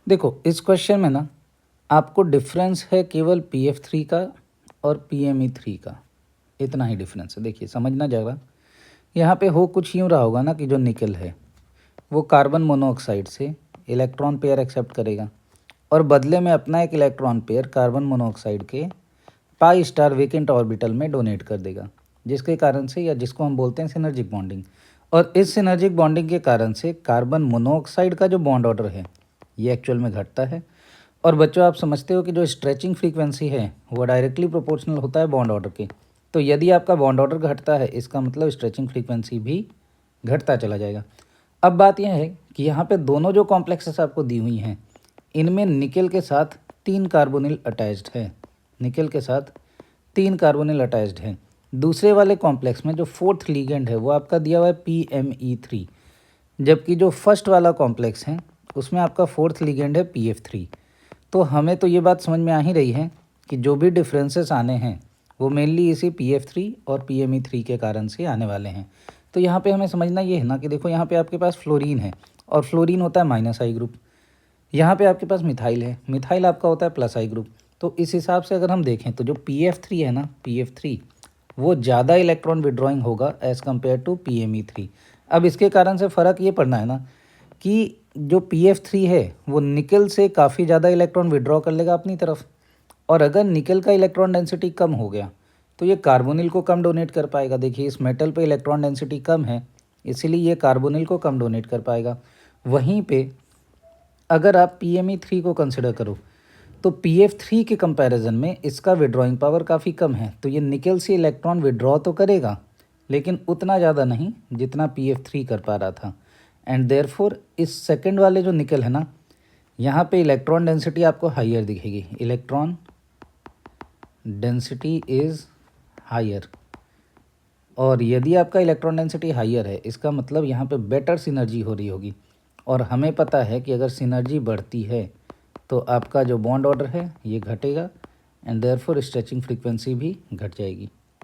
देखो इस क्वेश्चन में ना आपको डिफरेंस है केवल PF3 का और PME3 का, इतना ही डिफरेंस है। देखिए समझना ज़रा, यहाँ पे हो कुछ यूँ रहा होगा ना कि जो निकल है वो कार्बन मोनोऑक्साइड से इलेक्ट्रॉन पेयर एक्सेप्ट करेगा और बदले में अपना एक इलेक्ट्रॉन पेयर कार्बन मोनोऑक्साइड के पाई स्टार वेकेंट ऑर्बिटल में डोनेट कर देगा, जिसके कारण से या जिसको हम बोलते हैं सिनर्जिक बॉन्डिंग। और इस सिनर्जिक बॉन्डिंग के कारण से कार्बन मोनोऑक्साइड का जो बॉन्ड ऑर्डर है ये एक्चुअल में घटता है। और बच्चों आप समझते हो कि जो स्ट्रेचिंग फ्रीक्वेंसी है वो डायरेक्टली प्रोपोर्शनल होता है बॉन्ड ऑर्डर के। तो यदि आपका बॉन्ड ऑर्डर घटता है इसका मतलब स्ट्रेचिंग फ्रीक्वेंसी भी घटता चला जाएगा। अब बात यह है कि यहाँ पे दोनों जो कॉम्प्लेक्सेस आपको दी हुई हैं इनमें निकेल के साथ 3 कार्बोनिल अटैच्ड है, निकेल के साथ 3 कार्बोनिल अटैच्ड है। दूसरे वाले कॉम्प्लेक्स में जो फोर्थ लीगेंड है वो आपका दिया हुआ है PME3, जबकि जो फर्स्ट वाला कॉम्प्लेक्स है उसमें आपका फोर्थ लीगेंड है PF3। तो हमें तो ये बात समझ में आ ही रही है कि जो भी डिफरेंसेस आने हैं वो मेनली इसी PF3 और PME3 के कारण से आने वाले हैं। तो यहाँ पे हमें समझना ये है ना कि देखो यहाँ पे आपके पास फ्लोरीन है और फ्लोरीन होता है -I ग्रुप। यहाँ पे आपके पास मिथाइल है, मिथाइल आपका होता है +I ग्रुप। तो इस हिसाब से अगर हम देखें तो जो PF3 है ना, PF3 वो ज़्यादा इलेक्ट्रॉन विड्रॉइंग होगा एज़ कम्पेयर टू PME3। अब इसके कारण से फ़र्क ये पड़ना है ना कि जो PF3 है वो निकल से काफ़ी ज़्यादा इलेक्ट्रॉन विड्रॉ कर लेगा अपनी तरफ, और अगर निकल का इलेक्ट्रॉन डेंसिटी कम हो गया तो ये कार्बोनिल को कम डोनेट कर पाएगा। देखिए इस मेटल पे इलेक्ट्रॉन डेंसिटी कम है इसीलिए ये कार्बोनिल को कम डोनेट कर पाएगा। वहीं पे अगर आप PME3 को कंसिडर करो तो PF3 के कंपैरिजन में इसका विड्रॉइंग पावर काफ़ी कम है, तो ये निकल से इलेक्ट्रॉन विड्रॉ तो करेगा लेकिन उतना ज़्यादा नहीं जितना PF3 कर पा रहा था। एंड देयरफॉर इस सेकंड वाले जो निकल है ना यहाँ पे इलेक्ट्रॉन डेंसिटी आपको हाइयर दिखेगी, इलेक्ट्रॉन डेंसिटी इज़ हायर। और यदि आपका इलेक्ट्रॉन डेंसिटी हाइयर है इसका मतलब यहाँ पे बेटर सिनर्जी हो रही होगी, और हमें पता है कि अगर सिनर्जी बढ़ती है तो आपका जो बॉन्ड ऑर्डर है ये घटेगा एंड देयरफॉर स्ट्रेचिंग फ्रीक्वेंसी भी घट जाएगी।